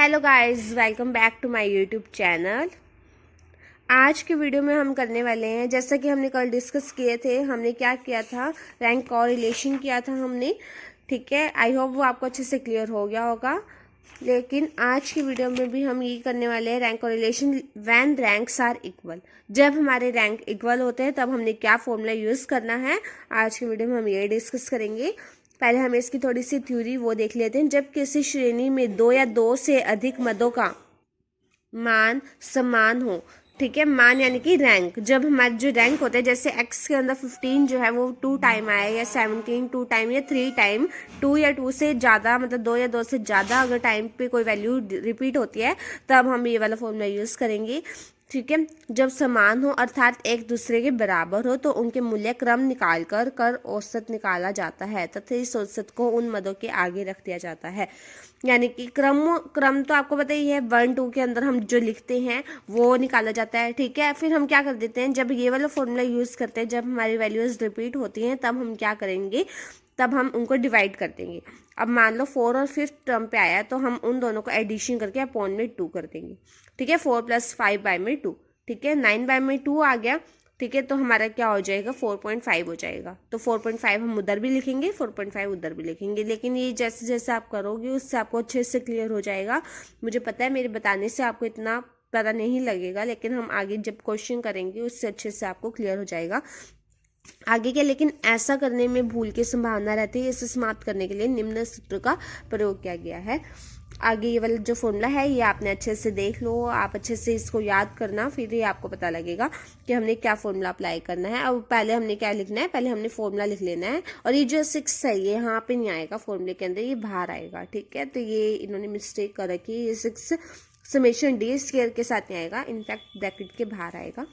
Hello guys, welcome back to my YouTube channel. आज के video में हम करने वाले हैं, जैसा कि हमने कल डिस्कस किए थे, हमने क्या किया था, रैंक कोरिलेशन किया था हमने। ठीक है, आई होप वो आपको अच्छे से क्लियर हो गया होगा। लेकिन आज की वीडियो में भी हम ये करने वाले हैं rank correlation when ranks are equal. जब हमारे रैंक इक्वल होते हैं तब हमने क्या फॉर्मूला यूज़ करना है, आज की वीडियो में हम ये डिस्कस करेंगे। पहले हमें इसकी थोड़ी सी थ्योरी वो देख लेते हैं। जब किसी श्रेणी में दो या दो से अधिक मदों का मान समान हो, ठीक है, मान यानी कि रैंक, जब हमारे जो रैंक होते हैं, जैसे x के अंदर 15 जो है वो 2 टाइम आए, या 17 2 टाइम, या 3 टाइम, 2 या 2 से ज़्यादा, मतलब 2 या 2 से ज़्यादा अगर टाइम पे कोई वैल्यू रिपीट होती है तब हम ये वाला फॉर्मूला यूज़ करेंगे। ठीक है, जब समान हो अर्थात एक दूसरे के बराबर हो तो उनके मूल्य क्रम निकाल कर औसत निकाला जाता है तथा इस औसत को उन मदों के आगे रख दिया जाता है। यानी कि क्रम तो आपको पता ही है, 1 2 के अंदर हम जो लिखते हैं वो निकाला जाता है। ठीक है, फिर हम क्या कर देते हैं, जब ये वाला फॉर्मूला यूज़ करते हैं, जब हमारी वैल्यूज रिपीट होती हैं तब हम क्या करेंगे, तब हम उनको डिवाइड कर देंगे। अब मान लो 4 और 5th टर्म पे आया तो हम उन दोनों को एडिशन करके अपॉन में 2 कर देंगे। ठीक है, 4 + 5 बाय में 2। ठीक है, 9 बाय में 2 आ गया। ठीक है, तो हमारा क्या हो जाएगा, 4.5 हो जाएगा। तो 4.5 हम उधर भी लिखेंगे, 4.5 उधर भी लिखेंगे। लेकिन ये जैसे जैसे आप करोगे उससे आपको अच्छे से क्लियर हो जाएगा। मुझे पता है मेरे बताने से आपको इतना पता नहीं लगेगा, लेकिन हम आगे जब क्वेश्चन करेंगे उससे अच्छे से आपको क्लियर हो जाएगा आगे के। लेकिन ऐसा करने में भूल की संभावना रहती है, इसे समाप्त करने के लिए निम्न सूत्र का प्रयोग किया गया है। आगे ये वाला जो फॉर्मूला है ये आपने अच्छे से देख लो, आप अच्छे से इसको याद करना, फिर ये आपको पता लगेगा कि हमने क्या फॉर्मूला अप्लाई करना है। अब पहले हमने क्या लिखना है, पहले हमने फॉर्मूला लिख लेना है। और ये जो 6 है ये यहाँ पे नहीं आएगा, फॉर्मूले के अंदर ये बाहर आएगा। ठीक है, तो ये इन्होंने मिस्टेक कर रखी है, ये 6 समेशन डी स्क्वायर के साथ नहीं आएगा, इनफैक्ट ब्रैकेट के बाहर आएगा।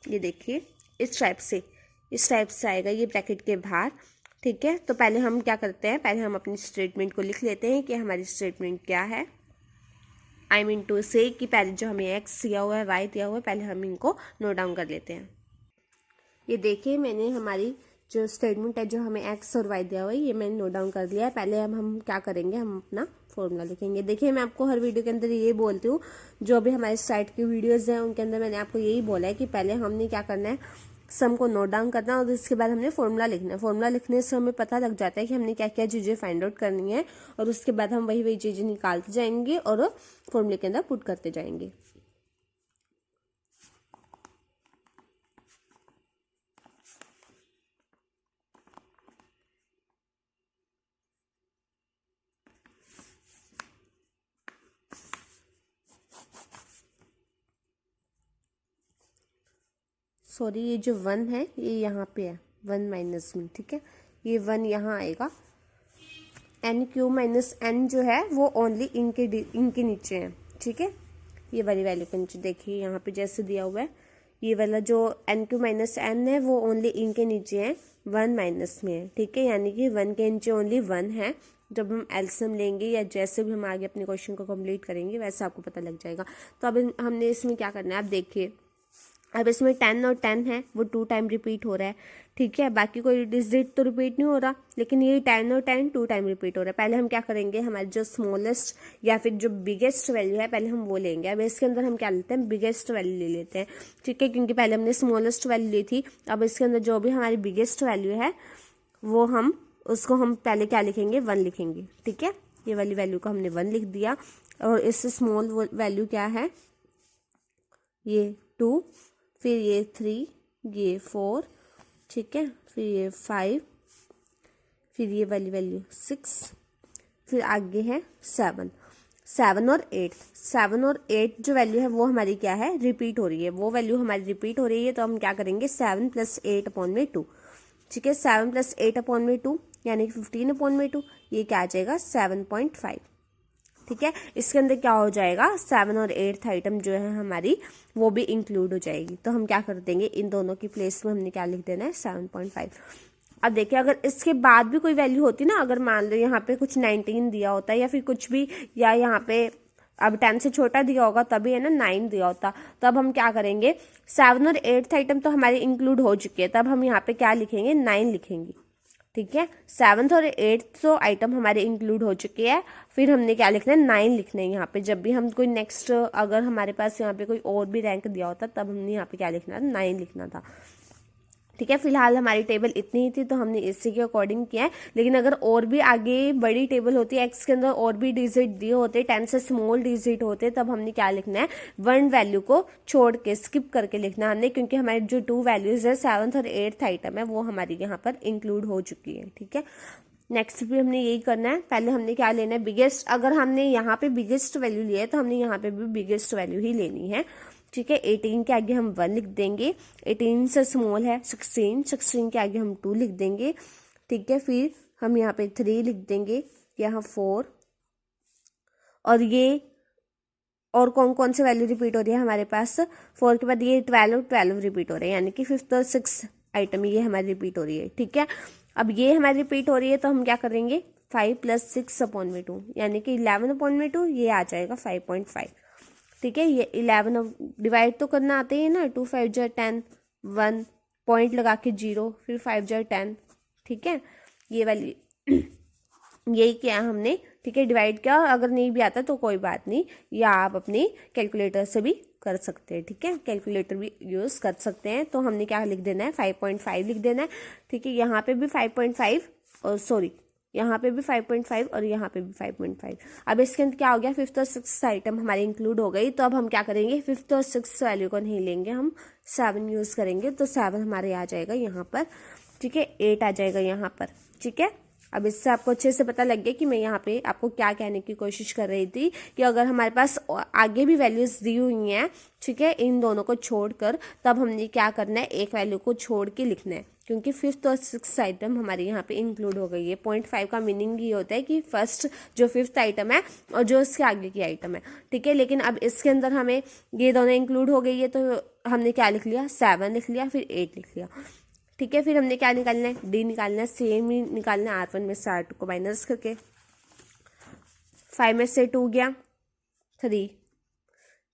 ये देखिए इस टाइप से आएगा ये ब्रैकेट के बाहर। ठीक है, तो पहले हम क्या करते हैं, पहले हम अपनी स्टेटमेंट को लिख लेते हैं कि हमारी स्टेटमेंट क्या है। आई मीन टू से कि पहले जो हमें एक्स दिया हुआ है, वाई दिया हुआ है, पहले हम इनको नोट डाउन कर लेते हैं। ये देखिए मैंने हमारी जो स्टेटमेंट है, जो हमें एक्स और वाई दिया हुआ है, ये मैंने नोट डाउन कर लिया है। पहले अब हम क्या करेंगे, हम अपना फॉर्मूला लिखेंगे। देखिए मैं आपको हर वीडियो के अंदर ये बोलती हूँ, जो भी हमारे साइट की वीडियोस हैं उनके अंदर मैंने आपको यही बोला है कि पहले हमने क्या करना है, सम को नोट डाउन करना है और उसके बाद हमने फॉर्मूला लिखना है। फॉर्मूला लिखने से हमें पता लग जाता है कि हमने क्या क्या चीज़ें फाइंड आउट करनी है, और उसके बाद हम वही चीज़ें निकालते जाएंगे और फॉर्मूले के अंदर पुट करते जाएंगे। सॉरी, ये जो 1 है ये यहाँ पे है, 1 माइनस में। ठीक है, ये 1 यहाँ आएगा। n³ - n जो है वो ओनली इनके नीचे है। ठीक है, ये वाली वैल्यू के नीचे देखिए यहाँ पे जैसे दिया हुआ है, ये वाला जो n³ - n है वो ओनली इनके नीचे है, 1 माइनस में है। ठीक है, यानी कि 1 के नीचे ओनली 1 है। जब हम एलसीएम लेंगे या जैसे भी हम आगे अपने क्वेश्चन को कंप्लीट करेंगे वैसे आपको पता लग जाएगा। तो अब हमने इसमें क्या करना है, आप देखिए अब इसमें 10 और 10 है वो 2 टाइम रिपीट हो रहा है। ठीक है, बाकी कोई डिजिट तो रिपीट नहीं हो रहा, लेकिन ये 10 और 10 2 टाइम रिपीट हो रहा है। पहले हम क्या करेंगे, हमारे जो स्मॉलेस्ट या फिर जो बिगेस्ट वैल्यू है पहले हम वो लेंगे। अब इसके अंदर हम क्या लेते हैं, बिगेस्ट वैल्यू ले लेते हैं। ठीक है, क्योंकि पहले हमने स्मॉलेस्ट वैल्यू ली थी। अब इसके अंदर जो भी हमारी बिगेस्ट वैल्यू है वो उसको हम पहले क्या लिखेंगे, 1 लिखेंगे। ठीक है, ये वाली वैल्यू को हमने 1 लिख दिया। और इससे स्मॉल वैल्यू क्या है, ये 2, फिर ये 3, ये 4, ठीक है, फिर ये 5, फिर ये वाली वैल्यू 6, फिर आगे है 7 और 8। 7 और 8 जो वैल्यू है वो हमारी क्या है, रिपीट हो रही है, वो वैल्यू हमारी रिपीट हो रही है। तो हम क्या करेंगे, 7 + 8 अपॉन में 2। ठीक है, 7 + 8 अपॉन में 2 यानी कि 15 अपॉन में 2, ये क्या आ जाएगा 7.5। ठीक है, इसके अंदर क्या हो जाएगा, 7 और 8th आइटम जो है हमारी वो भी इंक्लूड हो जाएगी। तो हम क्या कर देंगे, इन दोनों की प्लेस में हमने क्या लिख देना है, 7.5। अब देखिए अगर इसके बाद भी कोई वैल्यू होती ना, अगर मान लो यहाँ पे कुछ 19 दिया होता है या फिर कुछ भी, या यहाँ पे अब 10 से छोटा दिया होगा तभी है ना 9 दिया होता, तब हम क्या करेंगे, 7 और 8th आइटम तो हमारे इंक्लूड हो चुके हैं, तब हम यहाँ पे क्या लिखेंगे, 9 लिखेंगे। ठीक है। 7th और 8th तो आइटम हमारे इंक्लूड हो चुके हैं। फिर हमने क्या लिखना है, 9 लिखना है यहाँ पे। जब भी हम कोई नेक्स्ट, अगर हमारे पास यहाँ पे कोई और भी रैंक दिया होता तब हमने यहाँ पे क्या लिखना था, 9 लिखना था। ठीक है, फिलहाल हमारी टेबल इतनी ही थी तो हमने इसी के अकॉर्डिंग किया है। लेकिन अगर और भी आगे बड़ी टेबल होती है, एक्स के अंदर और भी डिजिट दिए होते, 10 से स्मॉल डिजिट होते, तब हमने क्या लिखना है, 1 वैल्यू को छोड़ के स्किप करके लिखना है हमने, क्योंकि हमारे जो 2 वैल्यूज है 7th और 8th आइटम है वो हमारी यहाँ पर इंक्लूड हो चुकी है। ठीक है, नेक्स्ट भी हमने यही करना है। पहले हमने क्या लेना है, बिगेस्ट। अगर हमने यहाँ पे बिगेस्ट वैल्यू लिया है तो हमने यहाँ पे भी बिगेस्ट वैल्यू ही लेनी है। ठीक है, 18 के आगे हम 1 लिख देंगे। 18 से स्मॉल है 16 के आगे हम 2 लिख देंगे। ठीक है, फिर हम यहाँ पे 3 लिख देंगे, यहाँ 4, और ये और कौन कौन से वैल्यू रिपीट हो रही है हमारे पास, 4 के बाद ये 12 रिपीट हो रहे हैं, यानी कि 5th और 6th आइटम ये हमारी रिपीट हो रही है। ठीक है, अब ये हमारी रिपीट हो रही है तो हम क्या करेंगे, 5 + 6/2, यानी कि 11/2, ये आ जाएगा 5.5। ठीक है, ये 11 डिवाइड तो करना आते हैं ना, 2 5 जा 10, 1 पॉइंट लगा के 0, फिर 5 जा 10। ठीक है, ये वाली यही किया हमने। ठीक है, डिवाइड किया। अगर नहीं भी आता तो कोई बात नहीं, या आप अपनी कैलकुलेटर से भी कर सकते हैं। ठीक है, कैलकुलेटर भी यूज़ कर सकते हैं। तो हमने क्या लिख देना है, 5.5 लिख देना है। ठीक है, यहाँ पे भी 5.5, और सॉरी यहाँ पे भी 5.5 और यहाँ पे भी 5.5। अब इसके अंदर क्या हो गया, 5th और 6th आइटम हमारी इंक्लूड हो गई। तो अब हम क्या करेंगे, 5th और 6th वैल्यू को नहीं लेंगे, हम 7 यूज़ करेंगे। तो 7 हमारे आ जाएगा यहाँ पर। ठीक है, 8 आ जाएगा यहाँ पर। ठीक है, अब इससे आपको अच्छे से पता लग गया कि मैं यहाँ पे आपको क्या कहने की कोशिश कर रही थी, कि अगर हमारे पास आगे भी वैल्यूज दी हुई हैं, ठीक है, इन दोनों को छोड़कर, तब हमने क्या करना है, एक वैल्यू को छोड़ के लिखना है, क्योंकि 5th और 6th आइटम हमारे यहाँ पे इंक्लूड हो गई है। 0.5 का मीनिंग ये होता है कि फर्स्ट जो 5th आइटम है और जो इसके आगे की आइटम है। ठीक है, लेकिन अब इसके अंदर हमें ये दोनों इंक्लूड हो गई है, तो हमने क्या लिख लिया, 7 लिख लिया, फिर 8 लिख लिया। ठीक है, फिर हमने क्या निकालना है, डी निकालना है। सेम ही निकालना है, R1 में से R2 को माइनस करके। 5 में से 2 गया 3।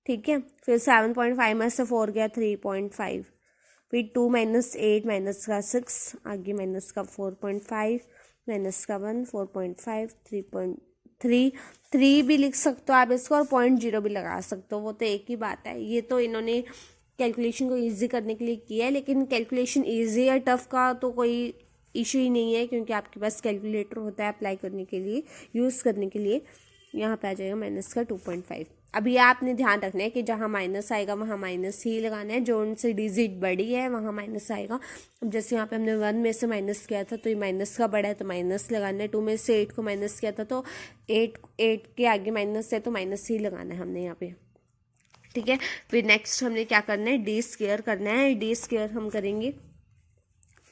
ठीक है, फिर 7.5 में से 4 गया 3.5, फिर 2 - 8 माइनस का 6, आगे माइनस का 4.5, माइनस का 1, 4.5, 3.3। 3 भी लिख सकते हो आप इसको, और 0.0 भी लगा सकते हो, वो तो एक ही बात है। ये तो इन्होंने कैलकुलेशन को इजी करने के लिए किया है, लेकिन कैलकुलेशन इजी या टफ का तो कोई इशू ही नहीं है, क्योंकि आपके पास कैलकुलेटर होता है अप्लाई करने के लिए, यूज़ करने के लिए। यहाँ पे आ जाएगा माइनस का 2.5। अब ये आपने ध्यान रखना है कि जहाँ माइनस आएगा वहाँ माइनस ही लगाना है, जो उनसे डिजिट बड़ी है वहाँ माइनस आएगा। अब जैसे यहाँ पे हमने 1 में से माइनस किया था तो ये माइनस का बड़ा है तो माइनस लगाना है। 2 में से 8 को माइनस किया था तो 8 के आगे माइनस है तो माइनस ही लगाना है हमने यहाँ पे। ठीक है, फिर नेक्स्ट हमने क्या करना है, डी स्क्वायर करना है। डी स्क्वायर हम करेंगे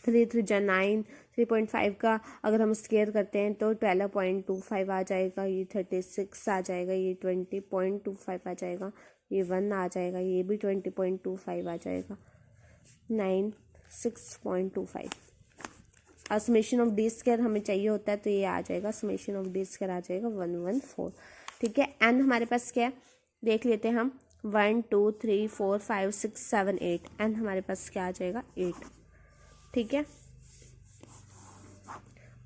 3 3 जा 9, 3.5 का अगर हम स्क्वायर करते हैं तो 12.25 आ जाएगा, ये 36 आ जाएगा, ये 20.25 आ जाएगा, ये 1 आ जाएगा, ये भी 20.25 आ जाएगा, 9 6.25। और समेशन ऑफ डी स्क्वायर हमें चाहिए होता है तो ये आ जाएगा, समेशन ऑफ डी स्क्वायर आ जाएगा 114। ठीक है, एन हमारे पास क्या है देख लेते हैं हम, 1 2 3 4 5 6 7 8, एन हमारे पास क्या आ जाएगा 8। ठीक है,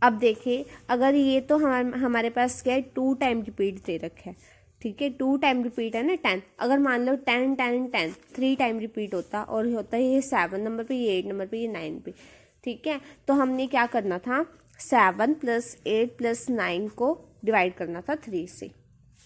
अब देखिए अगर ये तो हमारे पास क्या है 2 टाइम रिपीट दे रखा है। ठीक है, 2 टाइम रिपीट है ना 10, अगर मान लो 10 10 10 3 टाइम रिपीट होता और होता है ये 7 नंबर पे, ये 8 नंबर पे, ये 9 पे। ठीक है, तो हमने क्या करना था, 7 + 8 + 9 को डिवाइड करना था 3 से।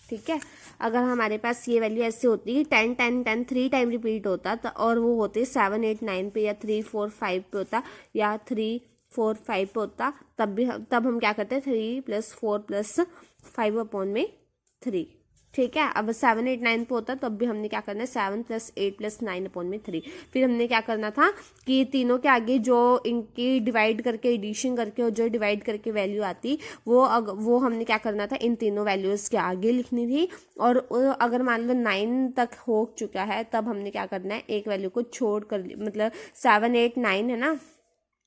ठीक है, अगर हमारे पास ये वैल्यू ऐसे होती है 10 10 10 3 टाइम रिपीट होता तो, और वो होते 7 8 9 पे या 3 4 5 पे होता या 3 4 5 पे होता, तब हम क्या करते हैं 3 + 4 + 5/3। ठीक है, अब 7 8 9 पे होता तब भी हमने क्या करना है 7 + 8 + 9/3। फिर हमने क्या करना था कि तीनों के आगे जो इनकी डिवाइड करके एडिशन करके और जो डिवाइड करके वैल्यू आती वो हमने क्या करना था, इन तीनों वैल्यूज़ के आगे लिखनी थी। और अगर मान लो 9 तक हो चुका है तब हमने क्या करना है, एक वैल्यू को छोड़ कर, मतलब 7 8 9 है ना,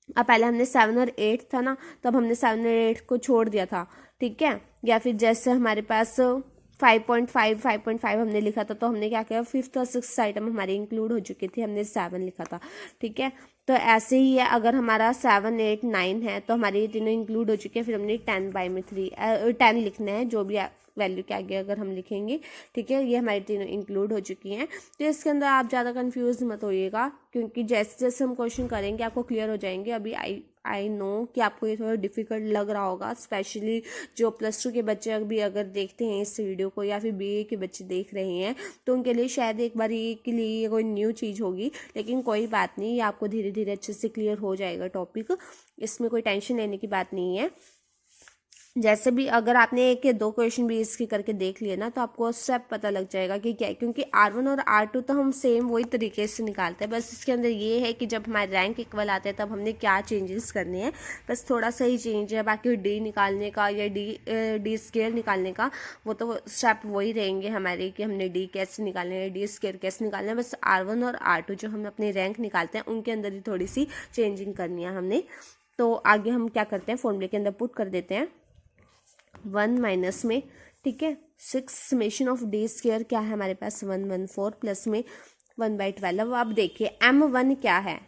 अब पहले हमने 7 और 8 था ना, तब हमने 7 और 8 को छोड़ दिया था। ठीक है, या फिर जैसे हमारे पास 5.5 हमने लिखा था तो हमने क्या किया, 5th और 6th आइटम हमारी इंक्लूड हो चुकी थी, हमने 7 लिखा था। ठीक है, तो ऐसे ही है, अगर हमारा 7, 8, 9 है तो हमारे ये तीनों इंक्लूड हो चुके हैं। फिर हमने 10/3 10 लिखना है, जो भी वैल्यू के आगे अगर हम लिखेंगे, ठीक है। ये हमारी तीनों इंक्लूड हो चुकी हैं। तो इसके अंदर आप ज़्यादा कंफ्यूज मत होइएगा, क्योंकि जैसे जैसे हम क्वेश्चन करेंगे आपको क्लियर हो जाएंगे। अभी आई नो कि आपको ये थोड़ा डिफिकल्ट लग रहा होगा, स्पेशली जो +2 के बच्चे अभी अगर देखते हैं इस वीडियो को, या फिर BA के बच्चे देख रहे हैं, तो उनके लिए शायद एक बार ये के लिए ये कोई न्यू चीज़ होगी। लेकिन कोई बात नहीं, ये आपको धीरे धीरे अच्छे से क्लियर हो जाएगा टॉपिक, इसमें कोई टेंशन लेने की बात नहीं है। जैसे भी अगर आपने 1 या 2 क्वेश्चन भी इसके करके देख लिए ना, तो आपको स्टेप पता लग जाएगा कि क्या है। क्योंकि R1 और R2 तो हम सेम वही तरीके से निकालते हैं, बस इसके अंदर ये है कि जब हमारे रैंक इक्वल आते हैं तब हमने क्या चेंजेस करने हैं, बस थोड़ा सा ही चेंज है। बाकी D निकालने का या D स्केयर निकालने का वो तो स्टेप वही रहेंगे हमारे, कि हमने D कैसे निकालना है, D स्केयर कैसे निकालना है। बस R1 और R2 जो हम अपने रैंक निकालते हैं उनके अंदर ही थोड़ी सी चेंजिंग करनी है हमने। तो आगे हम क्या करते हैं, फॉर्मूले के अंदर पुट कर देते हैं 1 माइनस में, ठीक है, 6 समेशन ऑफ D स्क्वायर क्या है हमारे पास 114 प्लस में 1/12। अब देखिए M1 क्या है,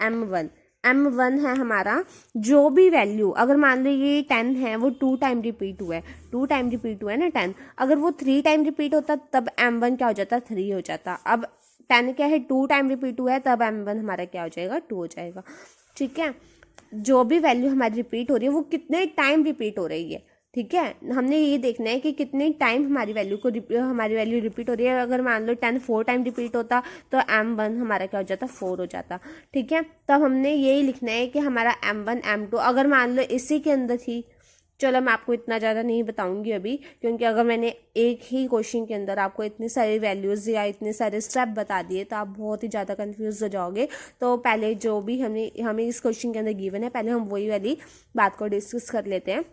M1 है हमारा जो भी वैल्यू, अगर मान लो ये 10 है वो 2 टाइम रिपीट हुआ है, 2 टाइम रिपीट हुआ है ना 10, अगर वो 3 टाइम रिपीट होता तब M1 क्या हो जाता, 3 हो जाता। अब 10 क्या है 2 टाइम रिपीट हुआ है, तब M1 हमारा क्या हो जाएगा 2 हो जाएगा, ठीक है। जो भी वैल्यू हमारी रिपीट हो रही है वो कितने टाइम रिपीट हो रही है, ठीक है। हमने ये देखना है कि कितने टाइम हमारी वैल्यू रिपीट हो रही है। अगर मान लो 10 4 टाइम रिपीट होता तो M1 हमारा क्या हो जाता 4 हो जाता, ठीक है। तब हमने यही लिखना है कि हमारा M1 M2 अगर मान लो इसी के अंदर थी, चलो मैं आपको इतना ज़्यादा नहीं बताऊंगी अभी, क्योंकि अगर मैंने एक ही क्वेश्चन के अंदर आपको इतनी सारी वैल्यूज़ या इतने सारे स्टेप बता दिए तो आप बहुत ही ज़्यादा कंफ्यूज हो जाओगे। तो पहले जो भी हमें इस क्वेश्चन के अंदर गिवन है, पहले हम वही वाली बात को डिस्कस कर लेते हैं।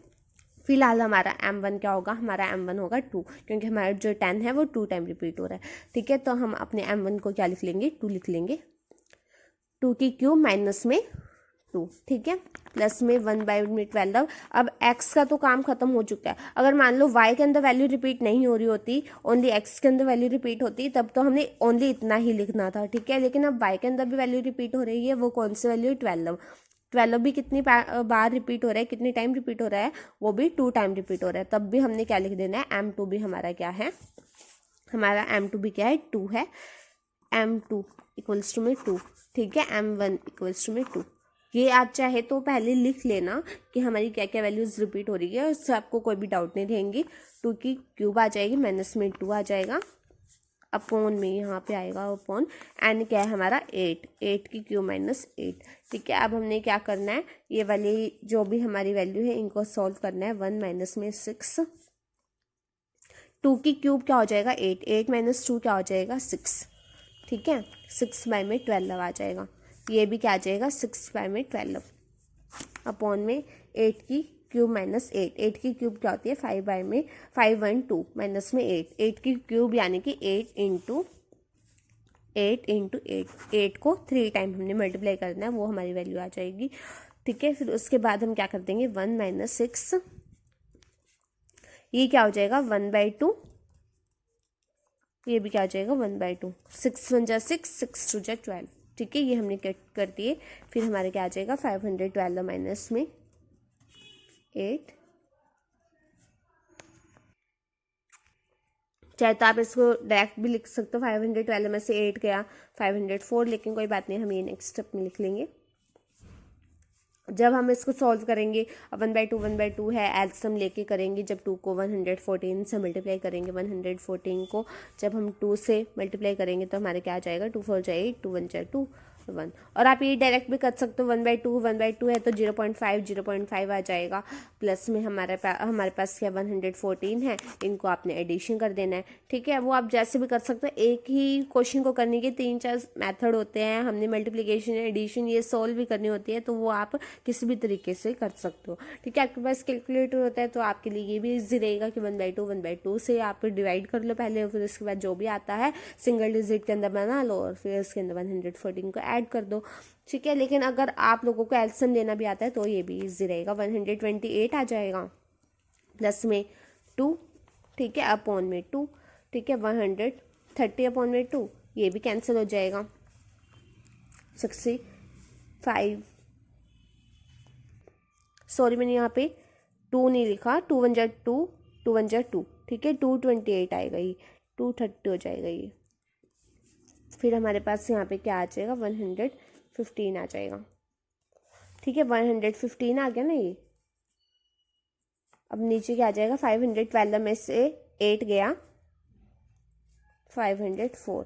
फिलहाल हमारा M1 क्या होगा, हमारा M1 होगा 2, क्योंकि हमारा जो 10 है वो 2 टाइम रिपीट हो रहा है, ठीक है। तो हम अपने M1 को क्या लिख लेंगे, 2 लिख लेंगे, 2 की क्यूब माइनस में 2, ठीक है, प्लस में 1/12। अब x का तो काम खत्म हो चुका है। अगर मान लो y के अंदर वैल्यू रिपीट नहीं हो रही होती, ओनली x के अंदर वैल्यू रिपीट होती, तब तो हमने ओनली इतना ही लिखना था, ठीक है। लेकिन अब y के अंदर भी वैल्यू रिपीट हो रही है, वो कौन सी वैल्यू, 12 भी कितनी बार रिपीट हो रहा है, कितनी टाइम रिपीट हो रहा है, वो भी 2 टाइम रिपीट हो रहा है। तब भी हमने क्या लिख देना है, M2 भी हमारा क्या है, हमारा M2 भी क्या है 2 है, M2 इक्वल्स टू में 2, ठीक है, M1 इक्वल्स टू में 2। ये आप चाहे तो पहले लिख लेना कि हमारी क्या क्या वैल्यूज रिपीट हो रही है, उससे आपको कोई भी डाउट नहीं रहेंगी। 2 की क्यूब आ जाएगी, माइनस में 2 आ जाएगा, अपॉन में यहाँ पे आएगा अपॉन, एन क्या है हमारा 8 की क्यूब माइनस 8, ठीक है। अब हमने क्या करना है, ये वाली जो भी हमारी वैल्यू है इनको सॉल्व करना है। 1 माइनस में 6, 2 की क्यूब क्या हो जाएगा 8 माइनस 2 क्या हो जाएगा 6, ठीक है, 6/12 आ जाएगा। ये भी क्या आ जाएगा 6/12 अपॉन में 8 की क्यूब माइनस 8 की क्यूब क्या होती है 5/2 माइनस में 8 की क्यूब यानी कि 8 इंटू 8 को 3 टाइम हमने मल्टीप्लाई करना है, वो हमारी वैल्यू आ जाएगी, ठीक है। फिर उसके बाद हम क्या कर देंगे 1 माइनस 6, ये क्या हो जाएगा 1/2, ये भी क्या हो जाएगा 1/2, 6 1 जा 6, 6 2 जा 12, ठीक है। ये हमने कट कर दिए। फिर हमारे क्या आ जाएगा 512 माइनस में 8, चाहे तो आप इसको डायरेक्ट भी लिख सकते हो, 512 में से 8 गया 504, लेकिन कोई बात नहीं, हम ये नेक्स्ट स्टेप में लिख लेंगे जब हम इसको सॉल्व करेंगे। 1/2 है, एलसीएम लेके करेंगे। जब 2 को 114 से मल्टीप्लाई करेंगे, 114 को जब हम 2 से मल्टीप्लाई करेंगे तो हमारे क्या आ जाएगा 2 4 जा 8, 2 1 जा 2 1। और आप ये डायरेक्ट भी कर सकते हो, 1/2 है तो 0.5 आ जाएगा, प्लस में हमारे पास क्या 114 है, इनको आपने एडिशन कर देना है, ठीक है। वो आप जैसे भी कर सकते हो, एक ही क्वेश्चन को करने के 3-4 मेथड होते हैं। हमने मल्टीप्लिकेशन एडिशन ये सॉल्व भी करनी होती है, तो वो आप किसी भी तरीके से कर सकते हो, ठीक है। आपके पास कैलकुलेटर होता है तो आपके लिए ये भी ईजी रहेगा कि 1/2 से आप डिवाइड कर लो पहले, फिर उसके बाद जो भी आता है सिंगल डिजिट के अंदर बना लो और फिर उसके अंदर 114 को ऐड कर दो, ठीक है। लेकिन अगर आप लोगों को एलसीएम लेना भी आता है तो ये भी ईजी रहेगा। 128 आ जाएगा, प्लस में 2, ठीक है, अपॉन में 2, ठीक है, 130 अपॉन में 2, ये भी कैंसिल हो जाएगा, 65, सॉरी मैंने यहाँ पे 2 नहीं लिखा, 2 1 2, 2 1 2, ठीक है, 228 आएगा, ये 230 हो जाएगा ये। फिर हमारे पास यहाँ पे क्या आ जाएगा, 115 आ जाएगा, ठीक है, 115 आ गया ना ये। अब नीचे क्या आ जाएगा, 512 में से 8 गया, 504।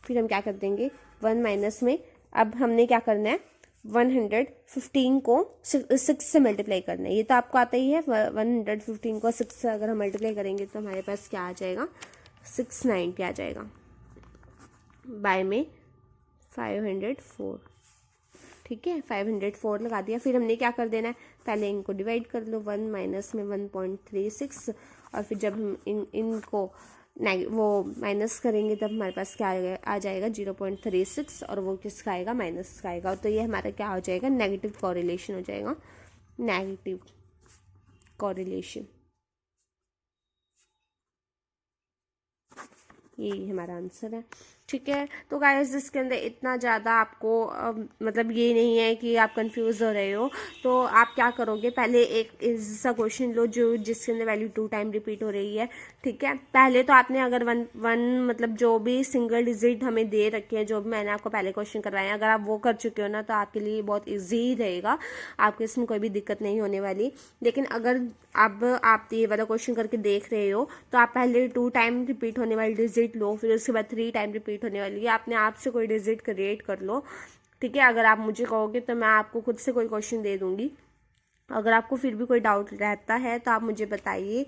फिर हम क्या कर देंगे, 1 माइनस में, अब हमने क्या करना है, 115 को 6 से मल्टीप्लाई करना है। ये तो आपको आता ही है, 115 को 6 से अगर हम मल्टीप्लाई करेंगे तो हमारे पास क्या आ जाएगा, 690 आ जाएगा, बाय में 504, ठीक है, 504 लगा दिया। फिर हमने क्या कर देना है, पहले इनको डिवाइड कर लो, 1 माइनस में 1.36, और फिर जब हम इनको वो माइनस करेंगे तब हमारे पास क्या आ जाएगा 0.36, और वो किसका आएगा, माइनस का आएगा। तो ये हमारा क्या हो जाएगा, नेगेटिव कॉरिलेशन हो जाएगा, नेगेटिव कॉरिलेशन। यही हमारा आंसर है, ठीक है। तो गाइस इसके अंदर इतना ज़्यादा आपको मतलब ये नहीं है कि आप कंफ्यूज हो रहे हो। तो आप क्या करोगे, पहले एक ऐसा क्वेश्चन लो जो जिसके अंदर वैल्यू 2 टाइम रिपीट हो रही है, ठीक है। पहले तो आपने अगर वन मतलब जो भी सिंगल डिजिट हमें दे रखे हैं, जो भी मैंने आपको पहले क्वेश्चन करवाए हैं, अगर आप वो कर चुके हो ना तो आपके लिए बहुत ईजी रहेगा, आपको इसमें कोई भी दिक्कत नहीं होने वाली। लेकिन अगर अब आप ये वाला क्वेश्चन करके देख रहे हो तो आप पहले 2 टाइम रिपीट होने वाली डिजिट लो, फिर उसके बाद 3 टाइम रिपीट होने वाली है, आपने आप से कोई डिजिट क्रिएट कर लो, ठीक है। अगर आप मुझे कहोगे तो मैं आपको खुद से कोई क्वेश्चन दे दूंगी। अगर आपको फिर भी कोई डाउट रहता है तो आप मुझे बताइए,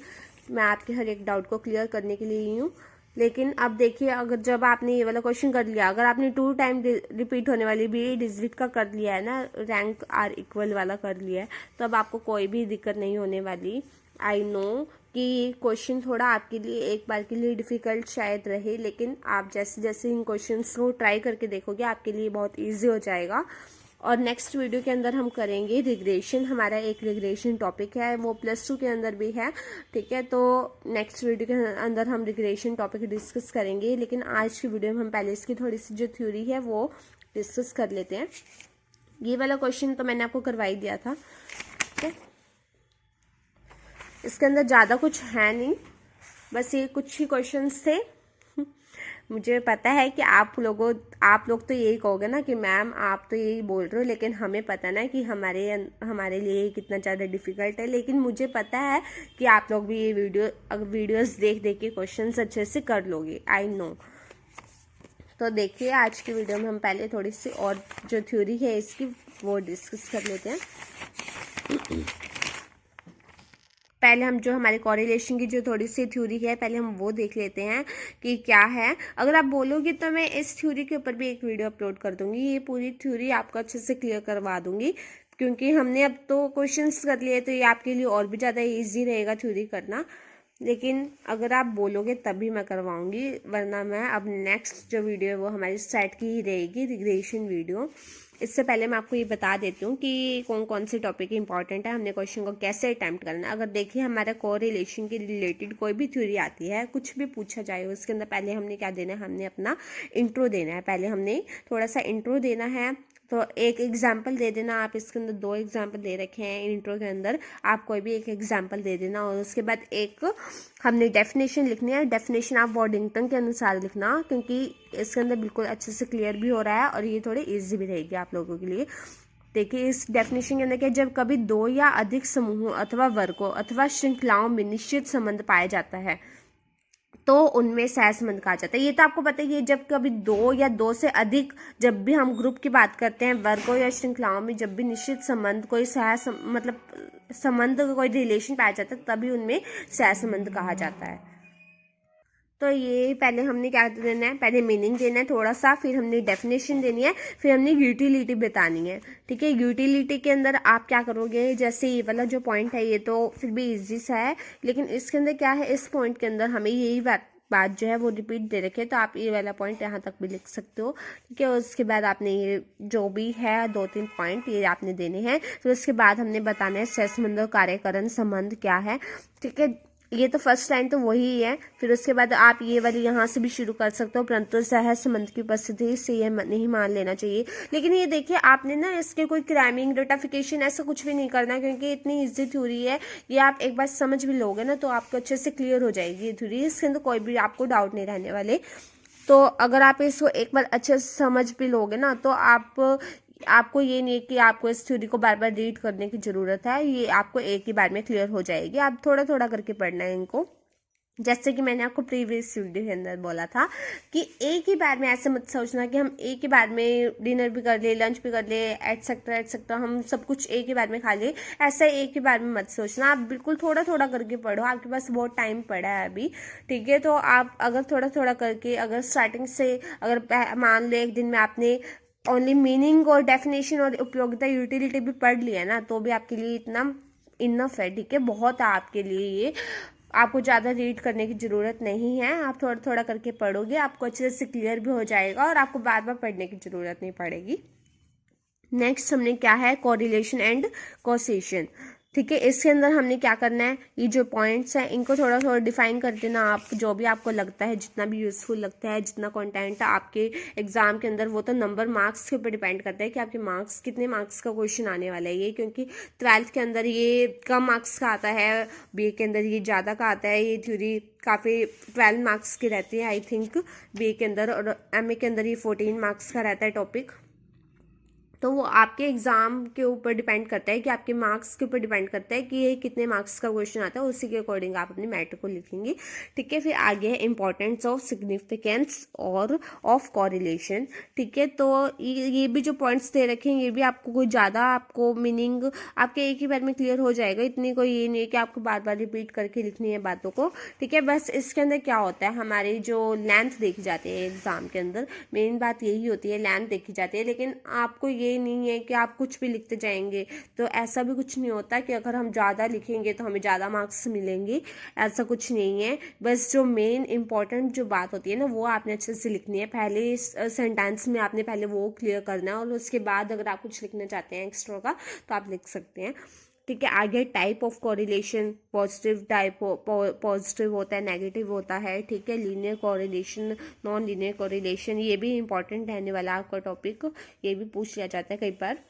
मैं आपके हर एक डाउट को क्लियर करने के लिए ही हूँ। लेकिन अब देखिए, अगर जब आपने ये वाला क्वेश्चन कर लिया, अगर आपने 2 टाइम रिपीट होने वाली भी डिजिट का कर लिया है ना, रैंक आर इक्वल वाला कर लिया है, तो अब आपको कोई भी दिक्कत नहीं होने वाली। आई नो कि क्वेश्चन थोड़ा आपके लिए एक बार के लिए डिफ़िकल्ट शायद रहे, लेकिन आप जैसे जैसे इन क्वेश्चंस को ट्राई करके देखोगे आपके लिए बहुत इजी हो जाएगा। और नेक्स्ट वीडियो के अंदर हम करेंगे रिग्रेशन, हमारा एक रिग्रेशन टॉपिक है, वो +2 के अंदर भी है, ठीक है। तो नेक्स्ट वीडियो के अंदर हम रिग्रेशन टॉपिक डिस्कस करेंगे, लेकिन आज की वीडियो में हम पहले इसकी थोड़ी सी जो थ्योरी है वो डिस्कस कर लेते हैं। ये वाला क्वेश्चन तो मैंने आपको करवाई दिया था, ठीक है। इसके अंदर ज़्यादा कुछ है नहीं, बस ये कुछ ही क्वेश्चंस थे। मुझे पता है कि आप लोग तो यही कहोगे ना कि मैम आप तो यही बोल रहे हो, लेकिन हमें पता ना कि हमारे लिए कितना ज़्यादा डिफ़िकल्ट है। लेकिन मुझे पता है कि आप लोग भी ये वीडियोस देख देख के क्वेश्चंस अच्छे से कर लोगे, आई नो। तो देखिए आज की वीडियो में हम पहले थोड़ी सी और जो थ्योरी है इसकी वो डिस्कस कर लेते हैं। पहले हम जो हमारे कॉरिलेशन की जो थोड़ी सी थ्योरी है पहले हम वो देख लेते हैं कि क्या है। अगर आप बोलोगे तो मैं इस थ्योरी के ऊपर भी एक वीडियो अपलोड कर दूंगी, ये पूरी थ्योरी आपको अच्छे से क्लियर करवा दूंगी, क्योंकि हमने अब तो क्वेश्चंस कर लिए तो ये आपके लिए और भी ज़्यादा इजी रहेगा थ्योरी करना। लेकिन अगर आप बोलोगे तभी मैं करवाऊंगी, वरना मैं अब नेक्स्ट जो वीडियो है वो हमारी स्टार्ट की ही रहेगी, रिग्रेशन वीडियो। इससे पहले मैं आपको ये बता देती हूँ कि कौन कौन से टॉपिक इंपॉर्टेंट है, हमने क्वेश्चन को कैसे अटैम्प्ट करना है। अगर देखिए हमारा कोरिलेशन के रिलेटेड कोई भी थ्योरी आती है, कुछ भी पूछा जाए, उसके अंदर पहले हमने क्या देना है, हमने अपना इंट्रो देना है। पहले हमने थोड़ा सा इंट्रो देना है, तो एक एग्जाम्पल दे देना आप। इसके अंदर 2 एग्जाम्पल दे रखे हैं इंट्रो के अंदर, आप कोई भी एक एग्जाम्पल दे देना। और उसके बाद एक हमने डेफिनेशन लिखनी है, डेफिनेशन आप वॉडिंगटन के अनुसार लिखना, क्योंकि इसके अंदर बिल्कुल अच्छे से क्लियर भी हो रहा है और ये थोड़ी ईजी भी रहेगी आप लोगों के लिए। देखिए इस डेफिनेशन के अंदर क्या, जब कभी 2 या अधिक समूहों अथवा वर्गों अथवा श्रृंखलाओं में निश्चित संबंध पाया जाता है तो उनमें सहसंबंध कहा जाता है। ये तो आपको पता ही है, जब कभी 2 या 2 से अधिक, जब भी हम ग्रुप की बात करते हैं, वर्गों या श्रृंखलाओं में जब भी निश्चित संबंध कोई मतलब संबंध कोई रिलेशन पाया जाता है तभी उनमें सहसंबंध कहा जाता है। तो ये पहले हमने क्या देना है, पहले मीनिंग देना है थोड़ा सा, फिर हमने डेफिनेशन देनी है, फिर हमने यूटिलिटी बतानी है, ठीक है। यूटिलिटी के अंदर आप क्या करोगे, जैसे ये वाला जो पॉइंट है ये तो फिर भी इजी सा है, लेकिन इसके अंदर क्या है, इस पॉइंट के अंदर हमें यही बात जो है वो रिपीट दे रखे है, तो आप ये वाला पॉइंट यहाँ तक भी लिख सकते हो, ठीक है। उसके बाद आपने ये जो भी है 2-3 पॉइंट ये आपने देने हैं। फिर उसके बाद हमने बताना है सहसंबंध और कार्यकरण संबंध क्या है, ठीक है। ये तो फर्स्ट लाइन तो वही है। फिर उसके बाद आप ये वाली यहाँ से भी शुरू कर सकते हो, परंतु सहस्त्र मंत्र की उपस्थिति से ये नहीं मान लेना चाहिए। लेकिन ये देखिए, आपने ना इसके कोई क्रैमिंग डेटाफिकेशन ऐसा कुछ भी नहीं करना, क्योंकि इतनी ईजी थ्योरी है। ये आप एक बार समझ भी लोगे ना तो आपको अच्छे से क्लियर हो जाएगी ये थ्योरी, इसके अंदर कोई भी आपको डाउट नहीं रहने वाले। तो अगर आप इसको एक बार अच्छे से समझ भी लोगे ना तो आपको ये नहीं है कि आपको इस थ्योरी को बार बार रीड करने की ज़रूरत है, ये आपको एक ही बार में क्लियर हो जाएगी। आप थोड़ा थोड़ा करके पढ़ना है इनको। जैसे कि मैंने आपको प्रीवियस वीडियो के अंदर बोला था कि एक ही बार में ऐसे मत सोचना कि हम एक ही बार में डिनर भी कर ले, लंच भी कर ले, एटसेट्रा एटसेट्रा, हम सब कुछ एक ही बार में खा ले, ऐसा एक ही बार में मत सोचना। आप बिल्कुल थोड़ा थोड़ा करके पढ़ो, आपके पास बहुत टाइम पड़ा है अभी, ठीक है। तो आप अगर थोड़ा थोड़ा करके, अगर स्टार्टिंग से, अगर मान लो एक दिन में आपने ओनली मीनिंग और डेफिनेशन और उपयोगिता यूटिलिटी भी पढ़ लिया ना, तो भी आपके लिए इतना इनफ है, ठीक है, बहुत है आपके लिए ये। आपको ज़्यादा रीड करने की ज़रूरत नहीं है, आप थोड़ा थोड़ा करके पढ़ोगे, आपको अच्छे से क्लियर भी हो जाएगा और आपको बार बार पढ़ने की ज़रूरत नहीं पड़ेगी। नेक्स्ट हमने क्या है, कोरिलेशन एंड कॉसेशन, ठीक है। इसके अंदर हमने क्या करना है, ये जो पॉइंट्स हैं इनको थोड़ा थोड़ा डिफाइन कर देना। आप जो भी आपको लगता है, जितना भी यूजफुल लगता है, जितना कंटेंट है आपके एग्जाम के अंदर, वो तो नंबर मार्क्स के ऊपर डिपेंड करता है कि आपके मार्क्स कितने मार्क्स का क्वेश्चन आने वाला है ये, क्योंकि 12th के अंदर ये कम मार्क्स का आता है, बीए के अंदर ये ज़्यादा का आता है। ये थ्योरी काफ़ी 12 मार्क्स की रहती है आई थिंक बीए के अंदर, और एमए के अंदर ये 14 मार्क्स का रहता है टॉपिक। तो वो आपके एग्ज़ाम के ऊपर डिपेंड करता है कि आपके मार्क्स के ऊपर डिपेंड करता है कि ये कितने मार्क्स का क्वेश्चन आता है, उसी के अकॉर्डिंग आप अपने मैटर को लिखेंगे, ठीक है। फिर आगे है इंपॉर्टेंस ऑफ सिग्निफिकेंस और ऑफ कॉरिलेशन, ठीक है। तो ये भी जो पॉइंट्स दे रखे हैं ये भी आपको कोई ज़्यादा, आपको मीनिंग आपके एक ही बार में क्लियर हो जाएगा, इतनी कोई ये नहीं है कि आपको बार बार रिपीट करके लिखनी है बातों को, ठीक है। बस इसके अंदर क्या होता है, हमारी जो लेंथ देखी जाती है एग्ज़ाम के अंदर, मेन बात यही होती है, लेंथ देखी जाती है। लेकिन आपको ये नहीं है कि आप कुछ भी लिखते जाएंगे, तो ऐसा भी कुछ नहीं होता कि अगर हम ज़्यादा लिखेंगे तो हमें ज़्यादा मार्क्स मिलेंगे, ऐसा कुछ नहीं है। बस जो मेन इंपॉर्टेंट जो बात होती है ना, वो आपने अच्छे से लिखनी है। पहले सेंटेंस में आपने पहले वो क्लियर करना है, और उसके बाद अगर आप कुछ लिखना चाहते हैं एक्स्ट्रा का तो आप लिख सकते हैं, ठीक है। आगे type of correlation, positive type, positive होता है, नेगेटिव होता है, ठीक है। Linear correlation, non linear correlation, ये भी इंपॉर्टेंट रहने वाला आपका टॉपिक, ये भी पूछ लिया जाता है कई बार।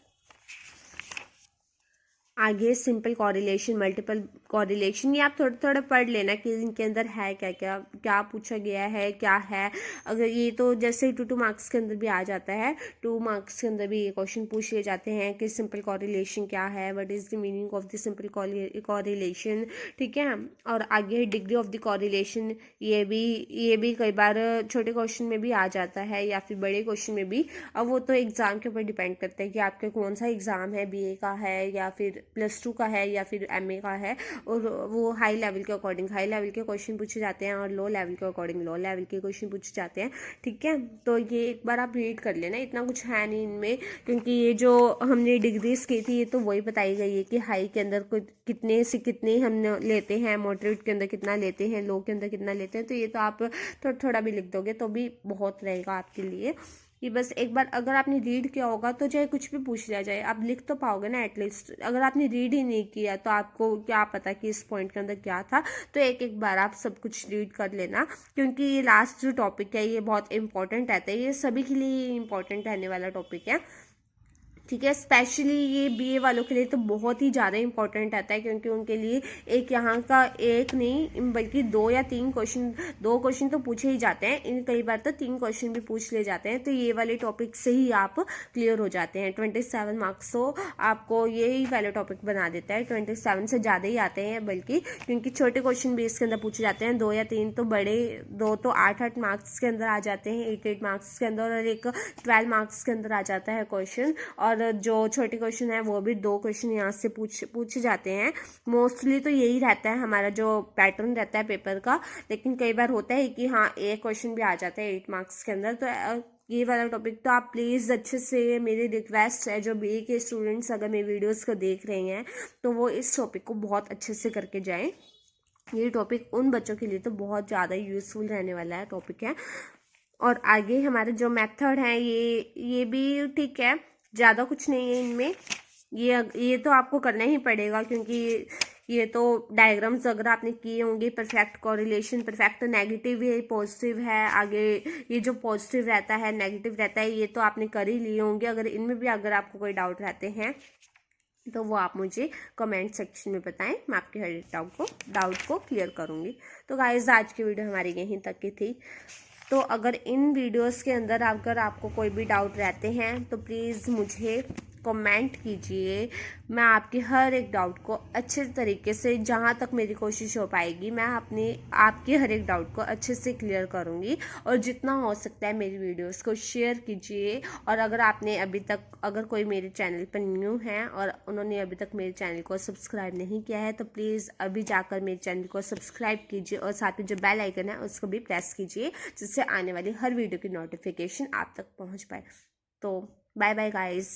आगे सिंपल कॉरिलेशन, मल्टीपल कॉरिलेशन, ये आप थोड़ा थोड़ा पढ़ लेना कि इनके अंदर है क्या क्या क्या पूछा गया है, क्या है। अगर ये तो जैसे 2 मार्क्स के अंदर भी आ जाता है, 2 मार्क्स के अंदर भी ये क्वेश्चन पूछ लिए जाते हैं कि सिंपल कॉरिलेशन क्या है, what is the meaning of the simple correlation, ठीक है। और आगे डिग्री ऑफ द कॉरिलेशन, ये भी कई बार छोटे क्वेश्चन में भी आ जाता है या फिर बड़े क्वेश्चन में भी। अब वो तो एग्ज़ाम के ऊपर डिपेंड करता है कि आपके कौन सा एग्ज़ाम है, बीए का है या फिर +2 का है या फिर एमए का है, और वो हाई लेवल के अकॉर्डिंग हाई लेवल के क्वेश्चन पूछे जाते हैं और लो लेवल के अकॉर्डिंग लो लेवल के क्वेश्चन पूछे जाते हैं, ठीक है। तो ये एक बार आप रीड कर लेना, इतना कुछ है नहीं इनमें, क्योंकि ये जो हमने डिग्रीज की थी ये तो वही बताई गई है कि हाई के अंदर कितने से कितने हम लेते हैं, मॉडरेट के अंदर कितना लेते हैं, लो के अंदर कितना लेते हैं। तो ये तो आप थोड़ा थोड़ा भी लिख दोगे तो भी बहुत रहेगा आपके लिए। ये बस एक बार अगर आपने रीड किया होगा तो चाहे कुछ भी पूछ लिया जाए आप लिख तो पाओगे ना एटलीस्ट। अगर आपने रीड ही नहीं किया तो आपको क्या पता कि इस पॉइंट के अंदर क्या था। तो एक एक बार आप सब कुछ रीड कर लेना, क्योंकि ये लास्ट जो टॉपिक है ये बहुत इंपॉर्टेंट रहता है, ये सभी के लिए इंपॉर्टेंट रहने वाला टॉपिक है, ठीक है। स्पेशली ये बीए वालों के लिए तो बहुत ही ज़्यादा इंपॉर्टेंट रहता है, क्योंकि उनके लिए एक यहाँ का एक नहीं बल्कि 2 या 3 क्वेश्चन, 2 क्वेश्चन तो पूछे ही जाते हैं, इन कई बार तो 3 क्वेश्चन भी पूछ ले जाते हैं। तो ये वाले टॉपिक से ही आप क्लियर हो जाते हैं। 27 मार्क्स तो आपको यही वाला टॉपिक बना देता है, 27 से ज़्यादा ही आते हैं बल्कि, क्योंकि छोटे क्वेश्चन भी इसके अंदर पूछे जाते हैं, 2 या 3 तो बड़े, 2 तो 8-8 मार्क्स के अंदर आ जाते हैं, 8-8 मार्क्स के अंदर, और एक 12 मार्क्स के अंदर आ जाता है क्वेश्चन। और जो छोटे क्वेश्चन है वो भी 2 क्वेश्चन यहाँ से पूछे जाते हैं। मोस्टली तो यही रहता है हमारा जो पैटर्न रहता है पेपर का, लेकिन कई बार होता है कि हाँ एक क्वेश्चन भी आ जाता है 8 मार्क्स के अंदर। तो ये वाला टॉपिक तो आप प्लीज़ अच्छे से, मेरी रिक्वेस्ट है जो बीए के स्टूडेंट्स अगर मेरे वीडियोज़ को देख रहे हैं तो वो इस टॉपिक को बहुत अच्छे से करके जाएँ। ये टॉपिक उन बच्चों के लिए तो बहुत ज़्यादा यूज़फुल रहने वाला है टॉपिक है। और आगे हमारे जो मेथड है ये भी ठीक है, ज़्यादा कुछ नहीं है इनमें, ये तो आपको करना ही पड़ेगा, क्योंकि ये तो डायग्राम्स अगर आपने किए होंगे, परफेक्ट कोरिलेशन, परफेक्ट नेगेटिव है, पॉजिटिव है, आगे ये जो पॉजिटिव रहता है नेगेटिव रहता है, ये तो आपने कर ही लिए होंगे। अगर इनमें भी अगर आपको कोई डाउट रहते हैं तो वो आप मुझे कमेंट सेक्शन में बताएं, मैं आपके हर एक डाउट को क्लियर करूँगी। तो गाइस आज की वीडियो हमारी यहीं तक की थी। तो अगर इन वीडियोस के अंदर अगर आपको कोई भी डाउट रहते हैं तो प्लीज़ मुझे कमेंट कीजिए। मैं आपके हर एक डाउट को अच्छे तरीके से, जहाँ तक मेरी कोशिश हो पाएगी, मैं आपके हर एक डाउट को अच्छे से क्लियर करूँगी। और जितना हो सकता है मेरी वीडियोस को शेयर कीजिए। और अगर आपने अगर कोई मेरे चैनल पर न्यू है और उन्होंने अभी तक मेरे चैनल को सब्सक्राइब नहीं किया है तो प्लीज़ अभी जाकर मेरे चैनल को सब्सक्राइब कीजिए और साथ में जो बेल आइकन है उसको भी प्रेस कीजिए, जिससे आने वाली हर वीडियो की नोटिफिकेशन आप तक पहुँच पाए। तो बाय बाय गाइज।